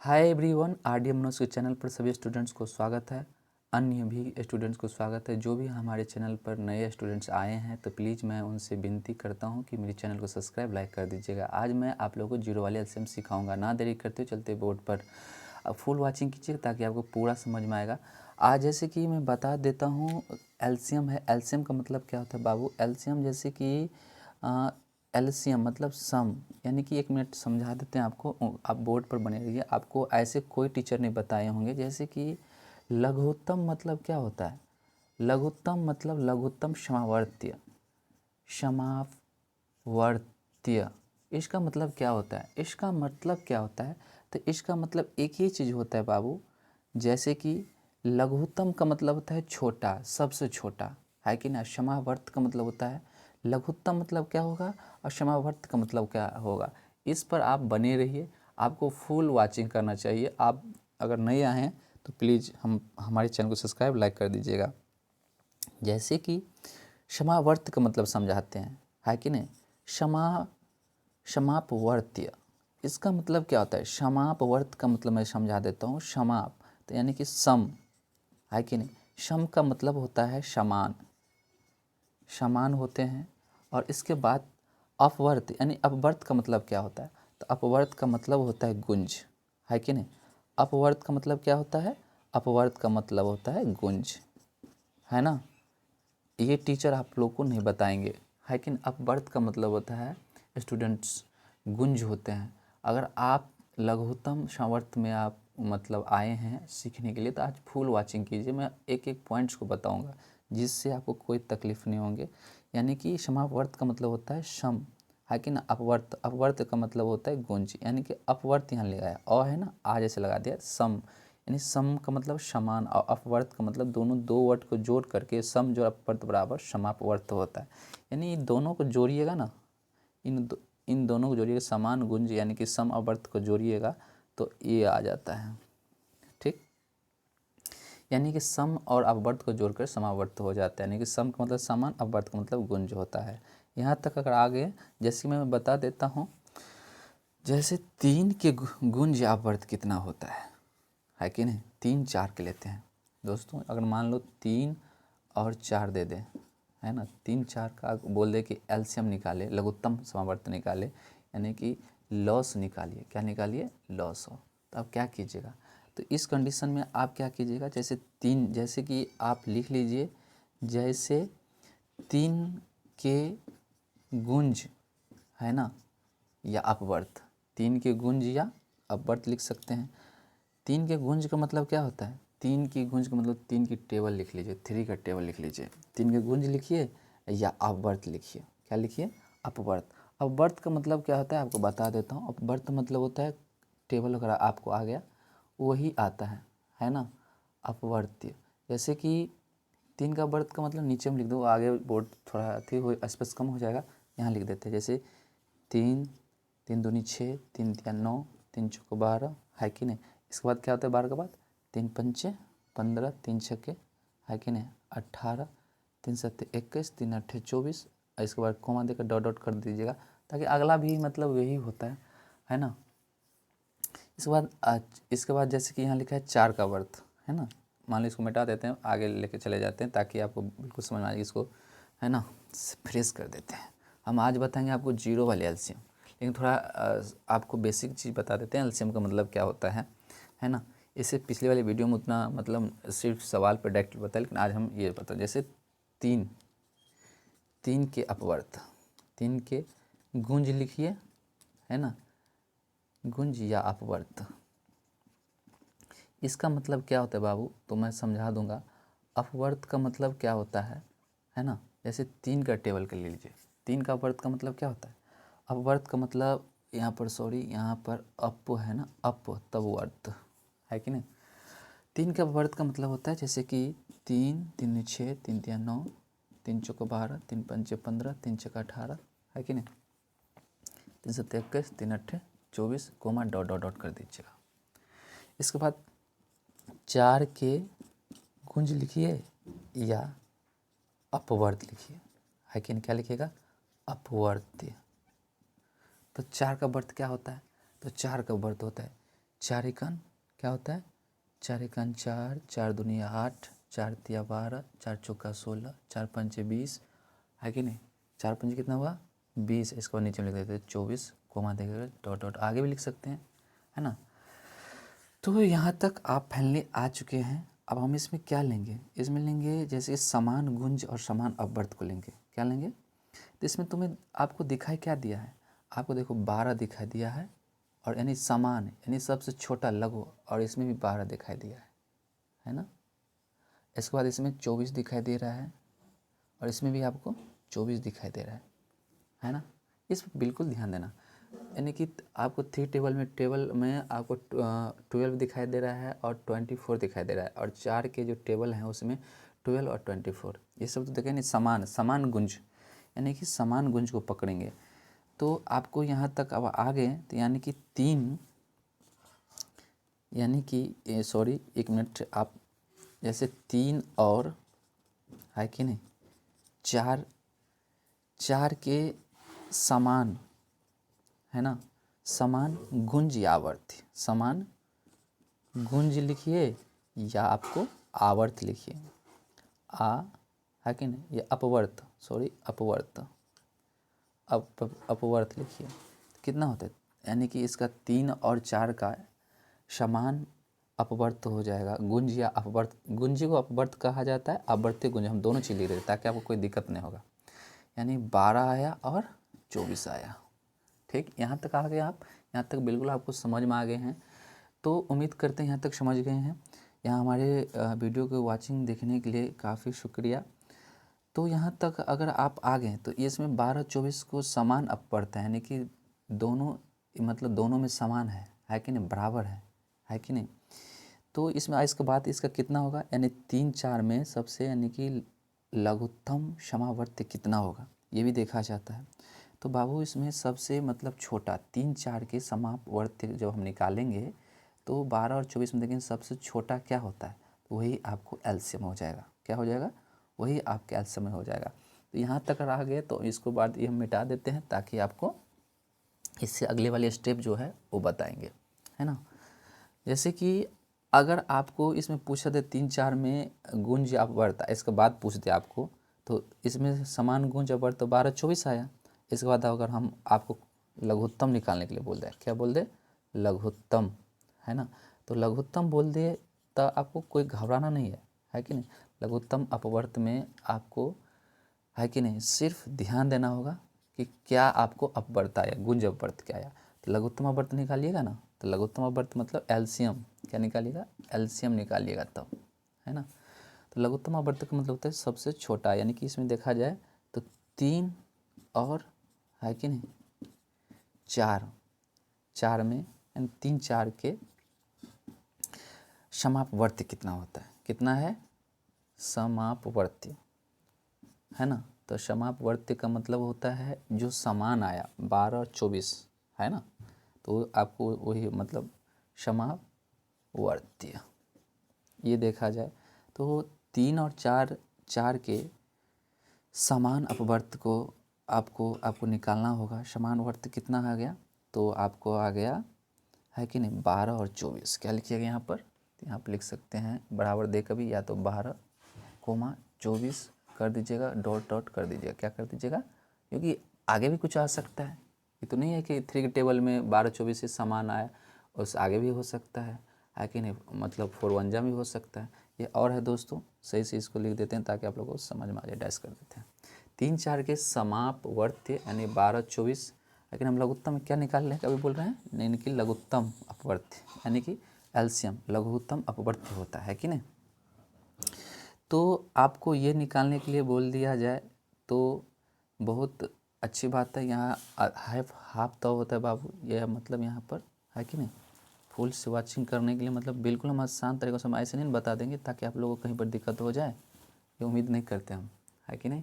Hi everyone, RDM notes के channel पर सभी स्टूडेंट्स को स्वागत है। अन्य भी स्टूडेंट्स को स्वागत है। जो भी हमारे चैनल पर नए स्टूडेंट्स आए हैं तो प्लीज़ मैं उनसे विनती करता हूं कि मेरे चैनल को सब्सक्राइब लाइक कर दीजिएगा। आज मैं आप लोगों को जीरो वाले एलसीएम सिखाऊंगा। ना देरी करते हुए चलते बोर्ड पर अब फुल वाचिंग कीजिए ताकि आपको पूरा समझ में आएगा। आज जैसे कि मैं बता देता हूँ, एलसीएम है। एलसीएम का मतलब क्या होता है बाबू? एलसीएम जैसे कि एलसीएम मतलब सम, यानी कि 1 मिनट समझा देते हैं आपको, आप बोर्ड पर बने रहिए। आपको ऐसे कोई टीचर नहीं बताए होंगे। जैसे कि लघुत्तम मतलब क्या होता है? लघुत्तम मतलब लघुत्तम समावर्त्य। समावर्त्य इसका मतलब क्या होता है? इसका मतलब क्या होता है? तो इसका मतलब एक ही चीज़ होता है बाबू। जैसे कि लघुत्तम का मतलब होता है छोटा, सबसे छोटा, है कि ना। समावर्त का मतलब होता है लघुत्तम मतलब क्या होगा और समावर्त का मतलब क्या होगा। इस पर आप बने रहिए, आपको फुल वाचिंग करना चाहिए। आप अगर नए आए हैं तो प्लीज़ हमारे चैनल को सब्सक्राइब लाइक कर दीजिएगा। जैसे कि समावर्त का मतलब समझाते हैं, है कि नहीं। समापवर्त्य इसका मतलब क्या होता है? समापवर्त का मतलब मैं समझा देता हूँ। समाप तो यानी कि सम, है कि नहीं। सम का मतलब होता है समान, समान होते हैं। और इसके बाद अपवर्त यानी अपवर्त का मतलब क्या होता है? तो अपवर्त का मतलब होता है गुंज, है कि नहीं। अपवर्त का मतलब क्या होता है? अपवर्त का मतलब होता है गुंज, है ना। ये टीचर आप लोग को नहीं बताएंगे, है कि नहीं। अपवर्त का मतलब होता है स्टूडेंट्स गुंज होते हैं। अगर आप लघुत्तम सामवर्त में आप मतलब आए हैं सीखने के लिए तो आज फुल वाचिंग कीजिए। मैं एक एक पॉइंट्स को बताऊंगा जिससे आपको कोई तकलीफ़ नहीं होंगे। यानी कि समावर्त का मतलब होता है सम, है कि ना। अपवर्त, अपवर्त का मतलब होता है गुंज, यानी कि अपवर्त यहाँ लगाया अ है ना, आ जैसे लगा दिया सम, यानी सम का मतलब समान और अपवर्त का मतलब दोनों दो वर्ड को जोड़ करके सम जो अपवर्त बराबर समापवर्त होता है। यानी इन दोनों को जोड़िएगा ना, इन दोनों को जोड़िएगा, समान गुंज यानी कि सम अपवर्त को जोड़िएगा तो ये आ जाता है, ठीक। यानी कि सम और अपवर्त को जोड़कर समावर्त हो जाता है। यानी कि सम का मतलब समान, अपवर्त का मतलब गुंज होता है। यहाँ तक अगर आगे जैसे मैं बता देता हूँ, जैसे 3 के गुंज अपवर्त कितना होता है कि नहीं। 3 4 के लेते हैं दोस्तों। अगर मान लो 3 और 4 दे दें, है ना, 3 4 का बोल दे कि एलसीएम निकाले, लघुत्तम समावर्त निकाले, यानी कि लॉस निकालिए। क्या निकालिए? लॉस हो। तो आप क्या कीजिएगा? तो इस कंडीशन में आप क्या कीजिएगा? जैसे 3, जैसे कि आप लिख लीजिए, जैसे 3 के गुंज, है ना, या अपवर्त। 3 के गुंज या अपवर्त लिख सकते हैं। 3 के गुंज का मतलब क्या होता है? 3 की गुंज का मतलब 3 की टेबल लिख लीजिए, 3 का टेबल लिख लीजिए। 3 के गुंज लिखिए या अपवर्त लिखिए। क्या लिखिए? अपवर्त। अपवर्त का मतलब क्या होता है आपको बता देता हूँ। अपवर्त मतलब होता है टेबल, अगर आपको आ गया वही आता है ना, अपवर्त्य। जैसे कि 3 का वर्त का मतलब नीचे में लिख दो, आगे बोर्ड थोड़ा अथी हो स्पेस कम हो जाएगा, यहाँ लिख देते हैं। जैसे 3 3 दूनी 6, 3 तिया 9, 3 चौको 12, है कि नहीं। इसके बाद क्या होता है 12 के बाद? 3 पंचे 15, 3 छक्के, है कि नहीं, 18, 3 सत्ते 21, 3 अट्ठे 24। इसके बाद कोमा देकर डॉट डॉट कर दीजिएगा ताकि अगला भी मतलब यही होता है ना। इसके बाद जैसे कि यहाँ लिखा है 4 का वर्थ, है ना। मान लो इसको मिटा देते हैं, आगे लेके चले जाते हैं ताकि आपको बिल्कुल समझ में आए। इसको, है ना, फ्रेश कर देते हैं। हम आज बताएंगे आपको जीरो वाले एलसीएम, लेकिन थोड़ा आपको बेसिक चीज़ बता देते हैं एलसीएम का मतलब क्या होता है ना। इससे पिछले वाले वीडियो में उतना मतलब सिर्फ सवाल पर डायरेक्ट बताया, लेकिन आज हम ये बता, जैसे 3 के अपवर्त, 3 के गुंज लिखिए, है ना, गुंज या अपवर्त। इसका मतलब क्या होता है बाबू? तो मैं समझा दूंगा। अपवर्त का मतलब क्या होता है ना। जैसे 3 का टेबल कर लीजिए। 3 का अपवर्त का मतलब क्या होता है? अपवर्त का मतलब यहाँ पर यहाँ पर अप है ना, अप तब वर्त, है कि नहीं। 3 का अपवर्त का मतलब होता है जैसे कि 3 3 6, 3 3 9, 3 चौको 12, 3 पंचे 15, 3 छक्का 18, है कि नहीं। 3 सत्ते 21, 3 अट्ठे 24, कोमा डॉट डॉट डॉट कर दीजिएगा। इसके बाद 4 के गुंज लिखिए या अपवर्त लिखिए, है कि नहीं। क्या लिखिएगा? अपवर्त्य। तो 4 का वर्त क्या होता है? तो 4 का वर्त होता है 4 एकन क्या होता है, 4 एकन 4, 4 दूनी 8, 4 तिया 12, 4 चौका 16, 4 पंचे 20, है कि नहीं। 4 पंचे कितना हुआ 20। इसके बाद नीचे में लिख देते हैं 24, कोमा देकर डॉट डॉट आगे भी लिख सकते हैं, है ना। तो यहाँ तक आप फाइनली आ चुके हैं। अब हम इसमें क्या लेंगे, इसमें लेंगे जैसे समान गुंज और समान अपवर्त को लेंगे। क्या लेंगे, तो इसमें तुम्हें आपको दिखाई क्या दिया है, आपको देखो 12 दिखाई दिया है, और यानी समान यानी सबसे छोटा लघु, और इसमें भी 12 दिखाई दिया है ना। इसके बाद इसमें 24 दिखाई दे रहा है, और इसमें भी आपको 24 दिखाई दे रहा है ना। इस पर बिल्कुल ध्यान देना, यानी कि आपको 3 टेबल में आपको 12 दिखाई दे रहा है और 24 दिखाई दे रहा है, और 4 के जो टेबल हैं उसमें 12 और 24, ये सब तो देखें नहीं, समान गुंज, यानी कि समान गुंज को पकड़ेंगे। तो आपको यहाँ तक अब आ गए, तो यानी कि 3, यानी कि सॉरी 1 मिनट, आप जैसे 3 और है कि नहीं 4 के समान, है ना, समान गुंज या आवर्त, समान गुंज लिखिए या आपको आवर्त लिखिए, है कि नहीं, ये अपवर्त, सॉरी अपवर्त, अपवर्त लिखिए। कितना होता है, यानी कि इसका 3 और 4 का समान अपवर्त हो जाएगा, गुंज या अपवर्त। गुंज को अपवर्त कहा जाता है, अपवर्ती गुंज, हम दोनों चीज़ लिख रहे हैं ताकि आपको कोई दिक्कत नहीं होगा। यानी 12 आया और 24 आया। ठीक, यहाँ तक आ गए आप, यहाँ तक बिल्कुल आपको समझ में आ गए हैं। तो उम्मीद करते हैं यहाँ तक समझ गए हैं। यहाँ हमारे वीडियो को वॉचिंग देखने के लिए काफ़ी शुक्रिया। तो यहाँ तक अगर आप आ गए तो इसमें 12-24 को समान अपवर्त है, यानी कि दोनों, मतलब दोनों में समान है कि नहीं, बराबर है कि नहीं। तो इसमें इसके बाद इसका कितना होगा, यानी 3-4 में सबसे, यानी कि लघुत्तम समावर्त कितना होगा ये भी देखा जाता है। तो बाबू इसमें सबसे मतलब छोटा 3-4 के समावर्त जब हम निकालेंगे तो 12 और 24 में देखें सबसे छोटा क्या होता है, तो वही आपको एलसीएम हो जाएगा। क्या हो जाएगा, वही आपके एलसीएम में हो जाएगा। तो यहाँ तक आ गए तो इसको बाद ये हम मिटा देते हैं ताकि आपको इससे अगले वाले स्टेप जो है वो बताएंगे, है ना। जैसे कि अगर आपको इसमें पूछा दे 3-4 में गुंज अपवर्त, इसके बाद पूछ दे आपको, तो इसमें समान गुंज अपवर्त तो 12-24 आया। इसके बाद अगर हम आपको लघुत्तम निकालने के लिए बोल दें, क्या बोल दे, लघुत्तम, है ना। तो लघुत्तम बोल दे तो आपको कोई घबराना नहीं है कि नहीं। लघुत्तम अपवर्त में आपको, है कि नहीं, सिर्फ ध्यान देना होगा कि क्या आपको अपवर्त आया, गुंज अपवर्त क्या आया। तो लघुत्तम अपवर्त निकालिएगा ना, तो लघुत्तम अपवर्त मतलब एलसीएम, क्या निकालिएगा, एलसीएम निकालिएगा तब, है ना। तो लघुत्तम अपवर्त का मतलब होता है सबसे छोटा, यानी कि इसमें देखा जाए तो 3 और, है कि नहीं, 4 में, यानी 3-4 के समापवर्ती कितना होता है, कितना है, समापवर्ती, है ना। तो समापवर्ती का मतलब होता है जो समान आया, 12 और 24, है ना। तो आपको वही मतलब समापवर्ती ये देखा जाए तो 3 और 4 के समान अपवर्त को आपको निकालना होगा। समान वर्त कितना आ गया, तो आपको आ गया, है कि नहीं, 12 और 24। क्या लिखिएगा यहाँ पर, यहाँ पर लिख सकते हैं बराबर दे कभी, या तो 12, 24 कर दीजिएगा, डॉट डॉट कर दीजिएगा, क्या कर दीजिएगा, क्योंकि आगे भी कुछ आ सकता है। ये तो नहीं है कि 3 के टेबल में 12-24 से समान आया, उस आगे भी हो सकता है कि नहीं, मतलब 4-1 भी हो सकता है। ये और है दोस्तों, सही से इसको लिख देते हैं ताकि आप लोगों को समझ में आ जाए। डैश कर देते हैं 3-4 के समापवर्त यानी 12-24, लेकिन हम लघुत्तम क्या निकाल रहे हैं, कभी बोल रहे हैं नहीं कि लघुत्तम अपवर्त, यानी कि एलसीएम लघुत्तम अपवर्त होता है कि नहीं। तो आपको ये निकालने के लिए बोल दिया जाए तो बहुत अच्छी बात है। यहाँ हाफ तो होता है बाबू, यह मतलब यहाँ पर, है कि नहीं। फुल से वॉचिंग करने के लिए मतलब बिल्कुल हम आसान तरीक़े से हम ऐसे नहीं बता देंगे ताकि आप लोगों को कहीं पर दिक्कत हो जाए, ये उम्मीद नहीं करते हम, है कि नहीं।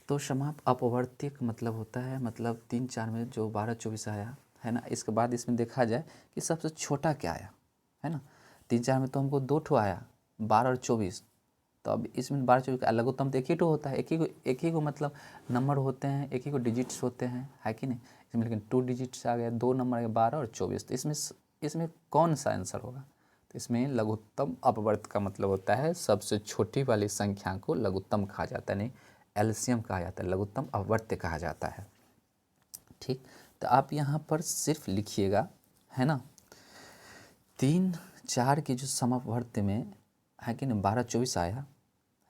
तो समाप अपवर्ती का मतलब होता है, मतलब 3-4 में जो 12-24 आया, है ना। इसके बाद इसमें देखा जाए कि सबसे छोटा क्या आया, है ना। 3-4 में तो हमको 2 ठो आया, 12 और 24। तो अब इसमें 12-24 का लघुत्तम तो एक ही ठो होता है, एक ही को मतलब नंबर होते हैं, एक ही को डिजिट्स होते हैं, है कि नहीं। इसमें लेकिन 2 डिजिट्स आ गया, 2 नंबर आ गया, 12 और 24। तो इसमें कि इसमें कौन सा आंसर होगा। तो इसमें लघुत्तम अपवर्त का मतलब होता है सबसे छोटी वाली संख्या को लघुत्तम कहा जाता है, नहीं एलसीएम कहा जाता है, लघुत्तम अपवर्त्य कहा जाता है। ठीक, तो आप यहाँ पर सिर्फ लिखिएगा, है ना, 3 4 के जो समवर्त में है कि नहीं 12 24 आया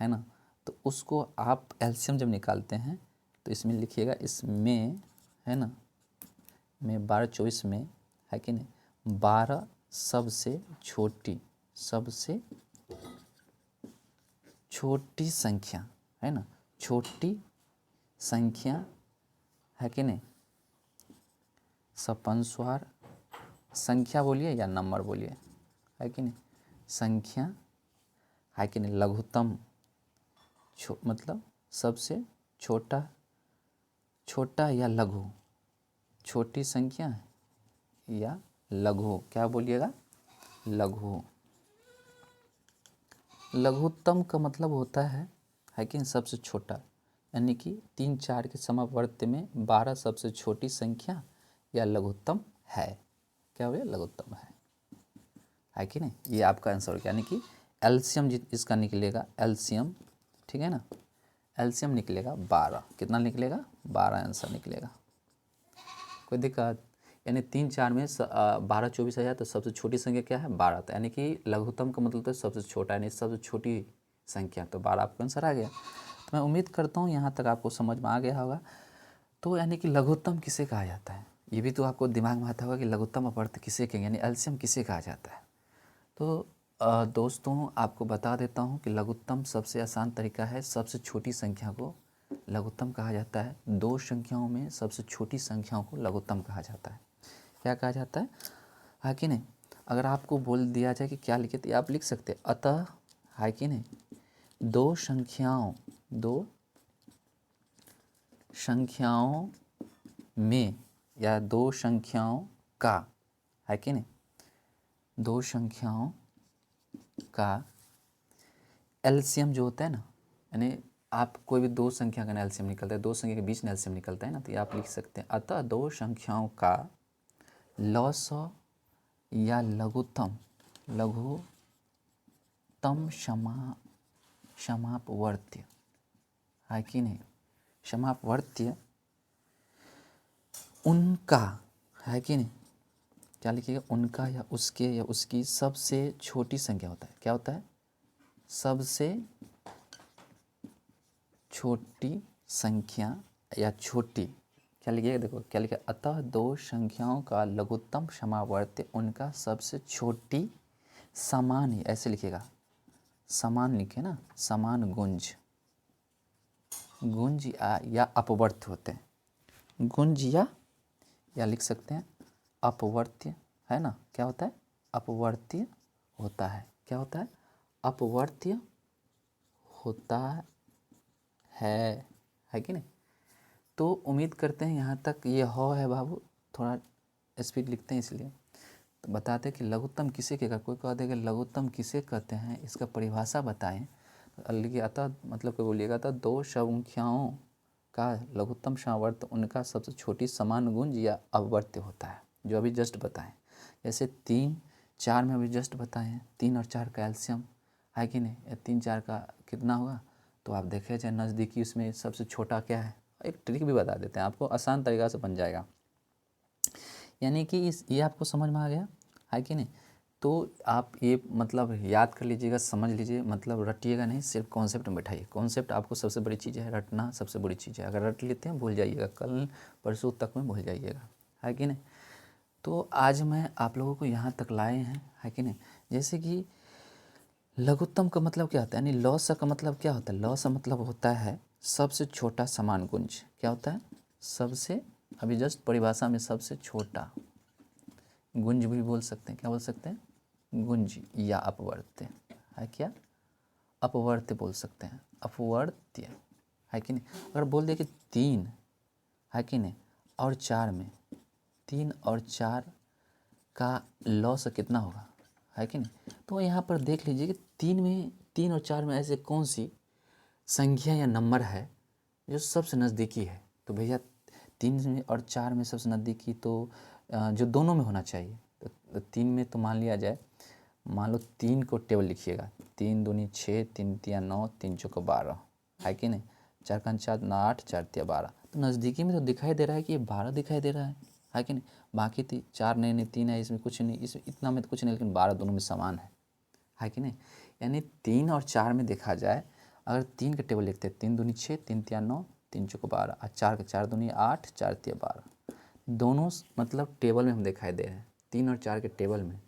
है ना, तो उसको आप एलसीएम जब निकालते हैं तो इसमें लिखिएगा, इसमें है ना, में 12 24 में है कि नहीं 12 सबसे छोटी संख्या है ना, छोटी संख्या है कि नहीं, सपनस्वार संख्या बोलिए या नंबर बोलिए, है कि नहीं, संख्या है कि नहीं, लघुत्तम मतलब सबसे छोटा या लघु, छोटी संख्या या लघु, क्या बोलिएगा, लघु। लघुत्तम का मतलब होता है कि सबसे छोटा, यानी कि 3 4 के समवर्त में 12 सबसे छोटी संख्या या लघुत्तम है, क्या बोलिए, लघुत्तम है कि नहीं। ये आपका आंसर हो गया, यानी कि एलसीएम इसका निकलेगा, एलसीएम, ठीक है ना, एलसीएम निकलेगा 12, कितना निकलेगा, 12 आंसर निकलेगा। कोई दिक्कत, यानी 3 4 में 12 24 आया तो सबसे छोटी संख्या क्या है, 12, तो यानी कि लघुत्तम का मतलब तो सबसे छोटा, यानी सबसे छोटी संख्या, तो 12 आपका आंसर आ गया। तो मैं उम्मीद करता हूँ यहाँ तक आपको समझ में आ गया होगा। तो यानी कि लघुत्तम किसे कहा जाता है, ये भी तो आपको दिमाग में आता होगा कि लघुत्तम अपवर्त किसे कहेंगे, यानी एलसीएम किसे कहा जाता है। तो दोस्तों आपको बता देता हूँ कि लघुत्तम सबसे आसान तरीका है, सबसे छोटी संख्या को लघुत्तम कहा जाता है। 2 संख्याओं में सबसे छोटी संख्याओं को लघुत्तम कहा जाता है। क्या कहा जाता है कि नहीं। अगर आपको बोल दिया जाए कि क्या लिखे तो आप लिख सकते हैं, अतः है कि नहीं 2 संख्याओं में या 2 संख्याओं का, है कि नहीं, 2 संख्याओं का एलसीएम जो होता है ना, यानी आप कोई भी 2 संख्या का एलसीएम निकलता है, 2 संख्या के बीच में एलसीएम निकलता है ना, तो ये आप लिख सकते हैं, अतः 2 संख्याओं का लॉसअ या लघुत्तम समापवर्त्य, है कि नहीं, समापवर्त्य उनका, है कि नहीं, क्या लिखिएगा, उनका या उसके या उसकी सबसे छोटी संख्या होता है, क्या होता है, सबसे छोटी संख्या या छोटी, क्या लिखिएगा, देखो क्या लिखा, अतः 2 संख्याओं का लघुत्तम समावर्त्य उनका सबसे छोटी समान ही, ऐसे लिखिएगा, समान लिखे ना, समान गुंज या अपवर्त्य होते हैं, गुंज या लिख सकते हैं अपवर्त्य, है ना, क्या होता है, अपवर्त्य होता है, क्या होता है, अपवर्त्य होता है कि नहीं। तो उम्मीद करते हैं यहाँ तक ये हो है बाबू, थोड़ा स्पीड लिखते हैं इसलिए, तो बताते हैं कि लघुत्तम किसे कहकर, कोई कह देगा लघुत्तम किसे कहते हैं, इसका परिभाषा बताएं, तो लिखिए, अतः मतलब क्या बोलिएगा, तो 2 संख्याओं का लघुत्तम समावर्त्य उनका सबसे छोटी समान गुंज या अपवर्त्य होता है, जो अभी जस्ट बताएं। जैसे 3 4 में अभी जस्ट बताए हैं, 3 और 4 का एलसीएम है कि नहीं, 3 4 का कितना होगा, तो आप देखें चाहे नज़दीकी उसमें सबसे छोटा क्या है, एक ट्रिक भी बता देते हैं आपको, आसान तरीक़ा से बन जाएगा, यानी कि ये आपको समझ में आ गया, है कि नहीं। तो आप ये मतलब याद कर लीजिएगा, समझ लीजिए, मतलब रटिएगा नहीं, सिर्फ कॉन्सेप्ट में बैठाइए, कॉन्सेप्ट आपको सबसे बड़ी चीज़ है, रटना सबसे बड़ी चीज़ है, अगर रट लेते हैं भूल जाइएगा, कल परसों तक में भूल जाइएगा, है कि नहीं। तो आज मैं आप लोगों को यहाँ तक लाए हैं, है कि नहीं। जैसे कि लघुत्तम का मतलब क्या होता है, यानी लॉस का मतलब क्या होता है, लॉस मतलब होता है सबसे छोटा समान गुंज, क्या होता है, सबसे, अभी जस्ट परिभाषा में सबसे छोटा, गुंज भी बोल सकते हैं, क्या बोल सकते हैं, गुंज या अपवर्त्य, है क्या, अपवर्त्य बोल सकते हैं, अपवर्त्य, है कि नहीं। अगर बोल दे कि 3 है कि नहीं और 4 में, 3 और 4 का लॉस कितना होगा, है कि नहीं। तो यहाँ पर देख लीजिए कि 3 और 4 में ऐसे कौन सी संख्या या नंबर है जो सबसे नज़दीकी है, तो भैया 3 में और 4 में सबसे नज़दीकी तो जो दोनों में होना चाहिए, तो 3 में तो मान लिया जाए, मान लो 3 को टेबल लिखिएगा, 3 दूनी 6, 3 तिया 9, 3 चौको 12, है कि नहीं, 4 का 4 8, 4 तिया 12। तो नज़दीकी में तो दिखाई दे रहा है कि ये 12 दिखाई दे रहा है कि नहीं। बाकी 4 नहीं 3 है, इसमें कुछ नहीं, इसमें इतना में तो कुछ नहीं, लेकिन 12 दोनों में समान है कि नहीं। यानी 3 और 4 में देखा जाए, अगर 3 का टेबल लिखते हैं, 3 दूनी 6, 3 तिया 9, 3 चौको 12, और 4 का 4 दूनी 8, 4 तिया 12, दोनों मतलब टेबल में हम दिखाई दे रहे हैं, 3 और 4 के टेबल में,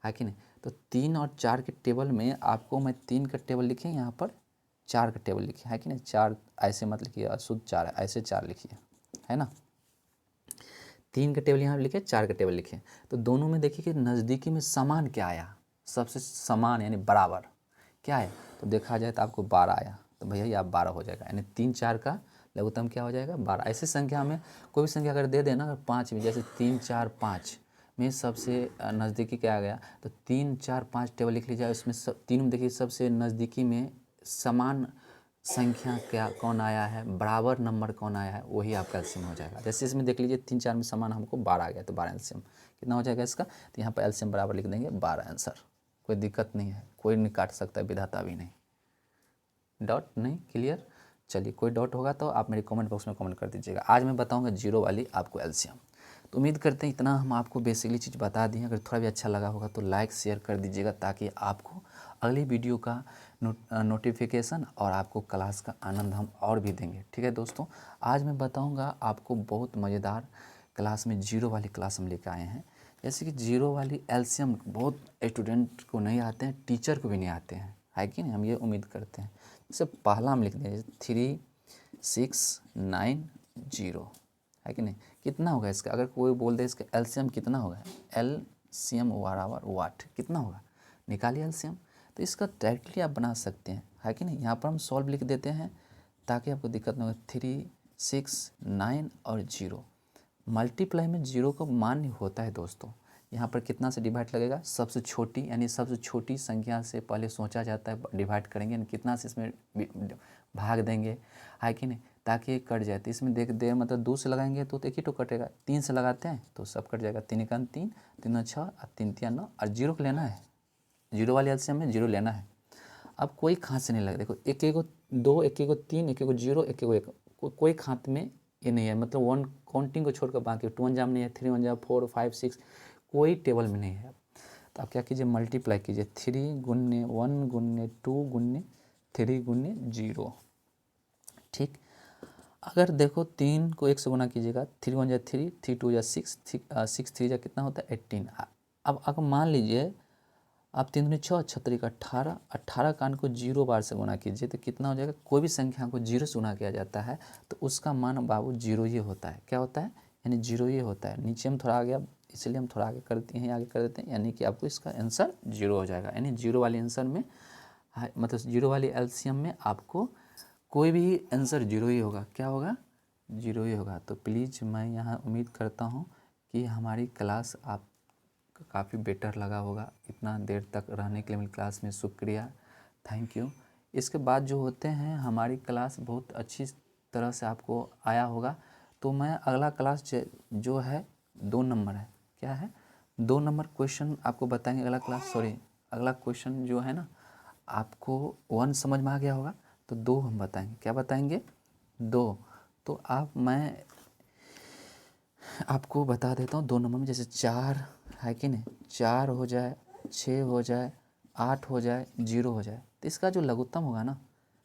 है कि नहीं। तो 3 और 4 के टेबल में आपको मैं 3 का टेबल लिखे, यहाँ पर 4 का टेबल लिखे, है कि नहीं। 4 ऐसे मत लिखिए, अशुद्ध 4 है, ऐसे 4 लिखिए, है ना। 3 का टेबल यहाँ लिखे, 4 का टेबल लिखे, तो दोनों में देखिए कि नज़दीकी में समान क्या आया, सबसे समान यानी बराबर क्या है, तो देखा जाए तो आपको 12 आया, तो भैया ये आप 12 हो जाएगा, यानी 3 4 का लघुत्तम क्या हो जाएगा, 12। ऐसे संख्या में कोई भी संख्या अगर दे देना, अगर 5 में, जैसे 3 4 5 में सबसे नज़दीकी क्या आ गया, तो 3 4 5 टेबल लिख लीजिए, उसमें सब तीनों में देखिए सबसे नज़दीकी में समान संख्या क्या कौन आया है, बराबर नंबर कौन आया है, वही आपका एलसीएम हो जाएगा। जैसे इसमें देख लीजिए 3 4 में समान हमको 12 आ गया, तो 12 एलसीएम कितना हो जाएगा इसका, तो यहाँ पर एलसीएम बराबर लिख देंगे 12 आंसर। कोई दिक्कत नहीं है, कोई नहीं काट सकता, विधाता भी नहीं। डॉट नहीं, क्लियर। चलिए, कोई डाउट होगा तो आप मेरे कमेंट बॉक्स में कमेंट कर दीजिएगा। आज मैं बताऊंगा जीरो वाली आपको एलसीएम। तो उम्मीद करते हैं इतना हम आपको बेसिकली चीज़ बता दिए। अगर थोड़ा भी अच्छा लगा होगा तो लाइक शेयर कर दीजिएगा, ताकि आपको अगली वीडियो का नोटिफिकेशन और आपको क्लास का आनंद हम और भी देंगे। ठीक है दोस्तों, आज मैं बताऊँगा आपको बहुत मज़ेदार क्लास में जीरो वाली क्लास हम लेकर आए हैं। जैसे कि जीरो वाली एलसीएम बहुत स्टूडेंट को नहीं आते हैं, टीचर को भी नहीं आते हैं, है कि नहीं, हम ये उम्मीद करते हैं। जैसे पहला हम लिख दें 3 6 9 0, है कि नहीं। कितना होगा इसका, अगर कोई बोल दे इसका एलसीएम कितना होगा, एलसीएम बराबर वाट कितना होगा, निकालिए एलसीएम। तो इसका डायरेक्टली आप बना सकते हैं, है कि नहीं। यहाँ पर हम सॉल्व लिख देते हैं ताकि आपको दिक्कत ना हो। 3 6 9 और 0, मल्टीप्लाई में 0 का मान ही होता है दोस्तों। यहाँ पर कितना से डिवाइड लगेगा, सबसे छोटी, यानी सबसे छोटी संख्या से पहले सोचा जाता है, डिवाइड करेंगे यानी कितना से इसमें भाग देंगे, है कि नहीं, ताकि ये कट जाए। तो इसमें देख दे मतलब 2 से लगाएंगे तो एक ही तो कटेगा, 3 से लगाते हैं तो सब कट जाएगा, 3 1 3, 3 6 और 3 3 9, और 0 को लेना है, जीरो वाली एलसीएम में 0 लेना है। अब कोई खाँच से नहीं लगा, देखो एक एक 2, एक एक 3, एक एक 0, एक एक 1, कोई खात में ये नहीं है, मतलब 1 काउंटिंग को छोड़कर बाकी 2 1 नहीं है, 3 1 4 5 6 कोई टेबल में नहीं है। तो आप क्या कीजिए, मल्टीप्लाई कीजिए, 3 गुन्ने 1 गुन्ने 2 गुन्ने 3 गुन्ने 0। ठीक, अगर देखो 3 को 1 से गुना कीजिएगा, 3 1 3, 3 2 6, 6 3 कितना होता है 18। अब अगर मान लीजिए आप 3 दूनी 6, 6 का 18, 18 का को 0 बार से गुना कीजिए तो कितना हो जाएगा। कोई भी संख्या को 0 से गुना किया जाता है तो उसका मान बाबू 0 ही होता है। क्या होता है, यानी 0 ही होता है। नीचे में थोड़ा आ गया, इसलिए हम थोड़ा आगे कर देते हैं, आगे कर देते हैं, यानी कि आपको इसका आंसर 0 हो जाएगा। यानी 0 वाले आंसर में, मतलब 0 वाली एलसीएम में आपको कोई भी आंसर 0 ही होगा। क्या होगा, 0 ही होगा। तो प्लीज़ मैं यहाँ उम्मीद करता हूँ कि हमारी क्लास आप काफ़ी बेटर लगा होगा। इतना देर तक रहने के लिए मेरी क्लास में शुक्रिया, थैंक यू। इसके बाद जो होते हैं हमारी क्लास बहुत अच्छी तरह से आपको आया होगा। तो मैं अगला क्लास जो है 2 नंबर है, क्या है 2 नंबर क्वेश्चन आपको बताएंगे अगला क्लास। सॉरी, अगला क्वेश्चन जो है ना, आपको 1 समझ में आ गया होगा तो 2 हम बताएंगे। क्या बताएंगे, 2। तो मैं आपको बता देता हूँ 2 नंबर में, जैसे 4 है कि नहीं, 4 हो जाए, 6 हो जाए, 8 हो जाए, 0 हो जाए, तो इसका जो लघुत्तम होगा ना,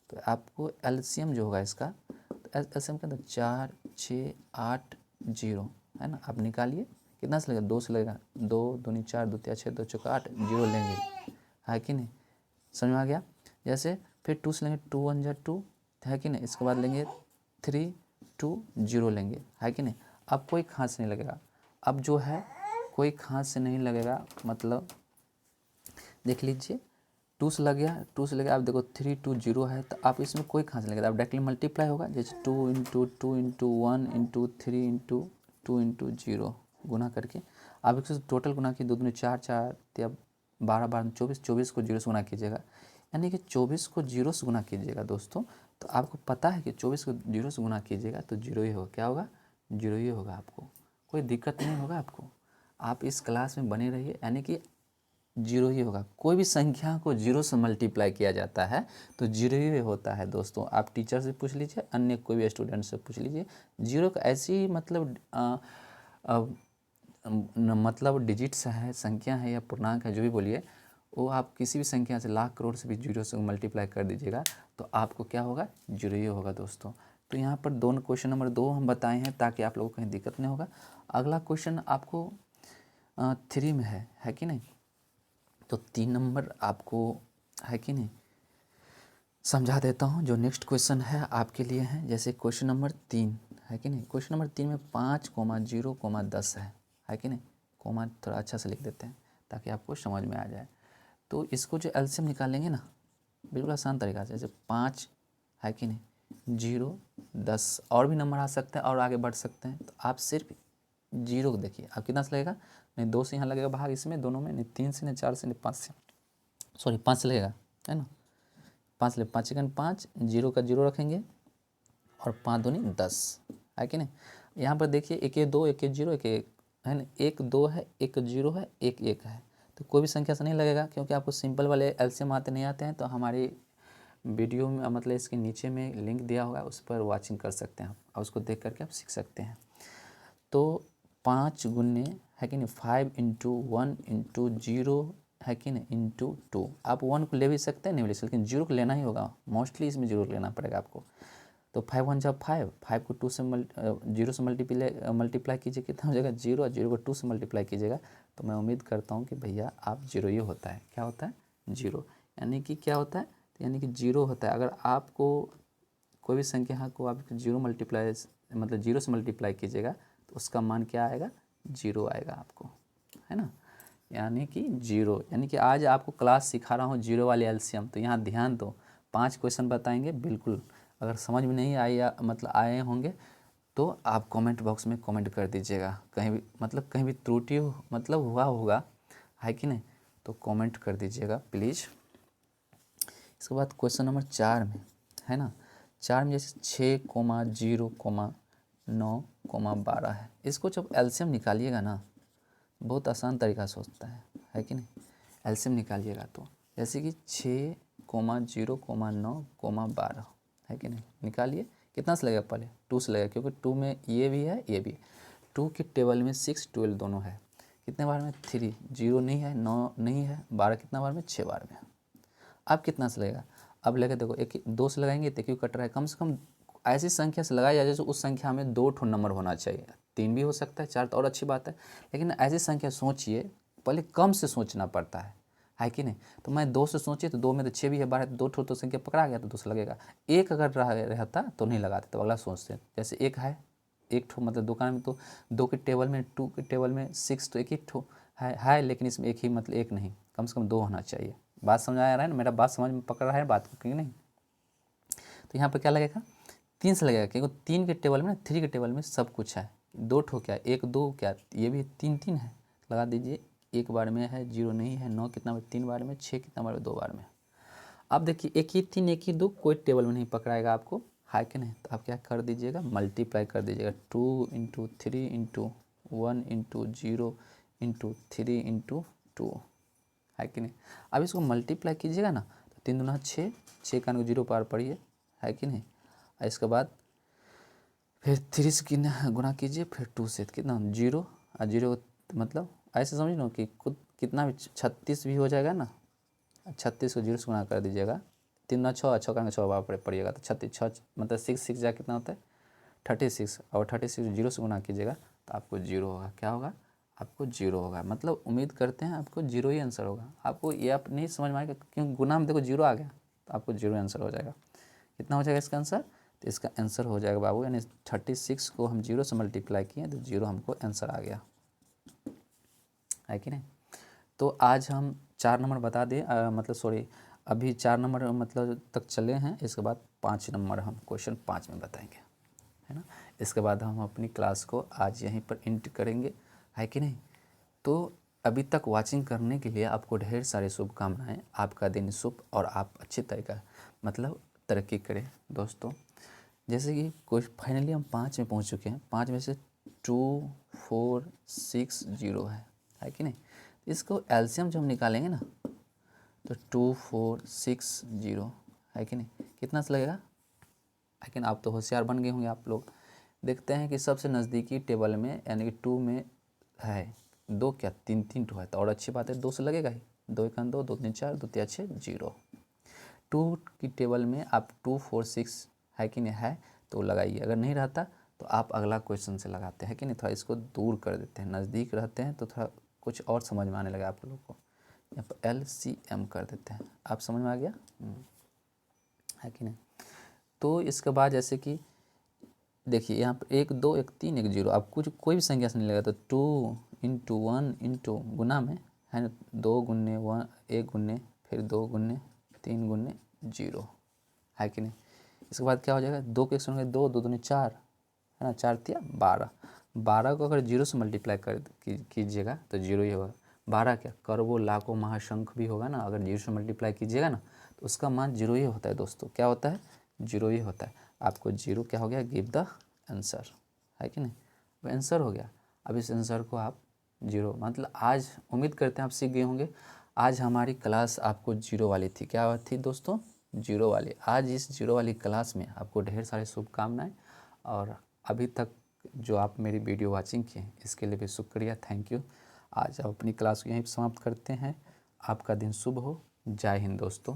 तो आपको एलसीएम जो होगा इसका, तो एलसीएम के अंदर 4 6 8 0 है ना। आप निकालिए, कितना से लगेगा, 2 से लगेगा, 2 दूनी 4, 2 तिया 6, 2 चौका 8, 0 लेंगे, है कि नहीं, समझ में आ गया। जैसे फिर 2 से लेंगे, 2 1 2 है कि नहीं, इसके बाद लेंगे 3 2 0 लेंगे, है कि नहीं। अब कोई खास नहीं लगेगा, अब जो है कोई खास से नहीं लगेगा, मतलब देख लीजिए 2 से लग गया, 2 से लगे, आप देखो 3 2 0 है, तो आप इसमें कोई खास नहीं लगेगा, आप डायरेक्टली मल्टीप्लाई होगा, जैसे 2 × 2 × 1 × 3 × 2 × 0 गुना करके आप इससे टोटल गुना की, 2 दूनी 4 4 या 12 12 24, 24 को 0 से गुना कीजिएगा, यानी कि 24 को 0 से गुना कीजिएगा दोस्तों। तो आपको पता है कि 24 को 0 से गुना कीजिएगा तो 0 ही होगा। क्या होगा, 0 ही होगा। आपको कोई दिक्कत नहीं होगा आपको। आप इस क्लास में बने रहिए, यानी कि जीरो ही होगा। कोई भी संख्या को जीरो से मल्टीप्लाई किया जाता है तो जीरो ही होता है दोस्तों। आप टीचर से पूछ लीजिए, अन्य कोई भी स्टूडेंट से पूछ लीजिए, जीरो का ऐसी मतलब मतलब डिजिट्स है, संख्या है या पूर्णांक है, जो भी बोलिए, वो आप किसी भी संख्या से, लाख करोड़ से भी जीरो से मल्टीप्लाई कर दीजिएगा तो आपको क्या होगा, जीरो ही होगा दोस्तों। तो यहाँ पर दोनों क्वेश्चन नंबर 2 हम बताए हैं ताकि आप लोगों को कहीं दिक्कत नहीं होगा। अगला क्वेश्चन आपको 3 में है कि नहीं, तो 3 नंबर आपको है कि नहीं समझा देता हूँ। जो नेक्स्ट क्वेश्चन है आपके लिए है, जैसे क्वेश्चन नंबर 3 है कि नहीं, क्वेश्चन नंबर 3 में 5,0,10 है कि नहीं, कोमा थोड़ा अच्छा से लिख देते हैं ताकि आपको समझ में आ जाए। तो इसको जो एलसीएम निकालेंगे ना, बिल्कुल आसान तरीका से, जैसे 5 है कि नहीं, 0, 10 और भी नंबर आ सकते हैं और आगे बढ़ सकते हैं, तो आप सिर्फ जीरो को देखिए, आप कितना से लगेगा, नहीं 2 से यहाँ लगेगा भाग, इसमें दोनों में, नहीं 3 से, नहीं 4 से, नहीं 5 से, सॉरी 5 से लगेगा, है ना, 5 ले, 5 सेकंड 5, जीरो का जीरो रखेंगे और 5 दूनी 10 है कि नहीं। यहाँ पर देखिए 1 1 2, 1 1 0, 1 1 है ना, 1 2 है, 1 0 है, 1 1 है, तो कोई भी संख्या से नहीं लगेगा क्योंकि आपको सिंपल वाले एलसीएम आते नहीं आते हैं। तो हमारी वीडियो में मतलब इसके नीचे में लिंक दिया होगा, उस पर वॉचिंग कर सकते हैं आप और उसको देख करके आप सीख सकते हैं। तो 5 गुने है कि नहीं 5 इंटू 1 इंटू 0 है कि नहीं इंटू 2, आप 1 को ले भी सकते हैं, नहीं ले सकते, लेकिन 0 को लेना ही होगा, मोस्टली इसमें 0 लेना पड़ेगा आपको। तो 5 1 जब 5 को 2 से 0 से मल्टीप्लाई कीजिए, कितना हो जाएगा 0, और 0 को 2 से मल्टीप्लाई कीजिएगा तो मैं उम्मीद करता हूँ कि भैया आप जीरो ही होता है, क्या होता है, जीरो, यानी कि क्या होता है, यानी कि जीरो होता है। अगर आपको कोई भी संख्या को आप जीरो मल्टीप्लाई मतलब जीरो से मल्टीप्लाई कीजिएगा तो उसका मान क्या आएगा, जीरो आएगा आपको, है ना, यानी कि जीरो। यानी कि आज आपको क्लास सिखा रहा हूँ जीरो वाले एलसीएम, तो यहाँ ध्यान दो, 5 क्वेश्चन बताएंगे बिल्कुल। अगर समझ में नहीं आई या मतलब आए होंगे तो आप कमेंट बॉक्स में कमेंट कर दीजिएगा, कहीं भी मतलब कहीं भी त्रुटि मतलब हुआ होगा, है कि नहीं, तो कमेंट कर दीजिएगा प्लीज़। इसके बाद क्वेश्चन नंबर 4 में है ना, 4 में जैसे 6,0,9,12 है, इसको जब एलसीएम निकालिएगा ना, बहुत आसान तरीका से होता है कि नहीं, एलसीएम निकालिएगा तो जैसे कि 6,0,9,12 है कि नहीं, निकालिए, कितना से लगेगा, पहले 2 से लगेगा क्योंकि 2 में ये भी है ये भी है, 2 के टेबल में 6 12 दोनों है, कितने बार में 3, 0 नहीं है, 9 नहीं है, 12 कितना बार में, 6 बार में। अब कितना से लगेगा, अब लगे देखो, एक 2 से लगाएंगे तो क्यों कट रहा है, कम से कम ऐसी संख्या से लगाया जाए जैसे उस संख्या में 2 ठो नंबर होना चाहिए, 3 भी हो सकता है, 4 तो और अच्छी बात है, लेकिन ऐसी संख्या सोचिए, पहले कम से सोचना पड़ता है कि नहीं। तो मैं 2 से सोचिए तो 2 में तो 6 भी है, 12 2 ठो तो संख्या पकड़ा गया तो 2 से लगेगा, एक अगर रहता तो नहीं लगाते, तो अगला सोचते, जैसे एक है, एक ठो मतलब दुकान में तो 2 के टेबल में 2 के टेबल में 6 तो एक ही ठो है, लेकिन इसमें एक ही मतलब एक नहीं, कम से कम 2 होना चाहिए। बात समझ आ रहा है ना, मेरा बात समझ में पकड़ रहा है बात को कि नहीं। तो यहाँ पर क्या लगेगा, 3 से लगेगा क्योंकि 3 के टेबल में 3 के टेबल में सब कुछ है, 2 ठो क्या, 1 2 क्या, ये भी 3 3 है, लगा दीजिए, एक बार में है, 0 नहीं है, 9 कितना बार 3 बार में, 6 कितना बार में 2 बार में। अब देखिए एक ही 3 एक ही 2 कोई टेबल में नहीं पकड़ाएगा आपको, है कि नहीं, तो आप क्या कर दीजिएगा, मल्टीप्लाई कर दीजिएगा, 2 into 3 into 1 into 0 into 3 into 2, है कि नहीं। अब इसको मल्टीप्लाई कीजिएगा ना, तो 3 दूना 6, 6 का 0 पार पड़िए, है कि नहीं, और इसके बाद फिर 3 से गुना कीजिए, फिर 2 से कितना 0, और 0 मतलब ऐसे समझ लो कि खुद कितना भी 36 भी हो जाएगा ना, 36 को 0 से गुना कर दीजिएगा, 3 ना 6, 6 का 6 बार पड़िएगा तो 36 6 मतलब 6 जा कितना होता है 36, और 36 0 से गुना कीजिएगा तो आपको 0 होगा, क्या होगा, आपको 0 होगा। मतलब उम्मीद करते हैं आपको 0 ही आंसर होगा। आपको ये आप नहीं समझ में आएगा क्योंकि गुना में देखो 0 आ गया तो आपको 0 आंसर हो जाएगा। कितना हो जाएगा इसका आंसर, तो इसका आंसर हो जाएगा बाबू, यानी 36 को हम 0 से मल्टीप्लाई किए तो 0 हमको आंसर आ गया, है कि नहीं। तो आज हम 4 नंबर बता दें, मतलब सॉरी अभी 4 नंबर मतलब तक चले हैं, इसके बाद 5 नंबर हम क्वेश्चन 5 में बताएंगे, है ना। इसके बाद हम अपनी क्लास को आज यहीं पर एंड करेंगे, है कि नहीं। तो अभी तक वाचिंग करने के लिए आपको ढेर सारी शुभकामनाएं, आपका दिन शुभ और आप अच्छे तरीका मतलब तरक्की करें दोस्तों। जैसे कि कोई फाइनली हम 5 में पहुंच चुके हैं, 5 में से 2 4 6 0 है, है कि नहीं। इसको एलसीएम जब हम निकालेंगे ना तो 2460 है कि नहीं, कितना से लगेगा। लेकिन आप तो होशियार बन गए होंगे आप लोग। देखते हैं कि सबसे नज़दीकी टेबल में यानी कि 2 में है 2 क्या 3 2 है तो और अच्छी बात है 2 से लगेगा ही। 2 1 2 2 3 4 2 3 6 0। 2 की टेबल में आप 2 4 6 है कि नहीं है तो लगाइए, अगर नहीं रहता तो आप अगला क्वेश्चन से लगाते हैं कि नहीं, थोड़ा इसको दूर कर देते हैं। नज़दीक रहते हैं तो थोड़ा कुछ और समझ में आने लगा आप लोगों को। यहाँ पर LCM कर देते हैं, आप समझ में आ गया है कि नहीं। तो इसके बाद जैसे कि देखिए यहाँ पर 1 2 1 3 1 0, आप कुछ कोई भी संख्या से नहीं लगा तो 2 इंटू 1 इंटू गुना में है ना, 2 गुने 1 1 गुने फिर 2 गुने 3 गुने 0 है कि नहीं। इसके बाद क्या हो जाएगा 2 के संगे 2 2 दूनी 4 है ना, 4 तिया 12। 12 को अगर 0 से मल्टीप्लाई कीजिएगा तो 0 ही होगा। 12 क्या करोड़ों लाखों महाशंख भी होगा ना, अगर 0 से मल्टीप्लाई कीजिएगा ना तो उसका मान 0 ही होता है दोस्तों। क्या होता है 0 ही होता है। आपको 0 क्या हो गया गिव द आंसर है कि नहीं, वो आंसर हो गया। अब इस आंसर को आप 0 मतलब आज उम्मीद करते हैं आप सीख गए होंगे। आज हमारी क्लास आपको 0 वाली थी, क्या थी दोस्तों 0 वाली। आज इस 0 वाली क्लास में आपको ढेर सारी शुभकामनाएं। और अभी तक जो आप मेरी वीडियो वाचिंग किए इसके लिए भी शुक्रिया, थैंक यू। आज आप अपनी क्लास को यहीं समाप्त करते हैं। आपका दिन शुभ हो। जय हिंद दोस्तों।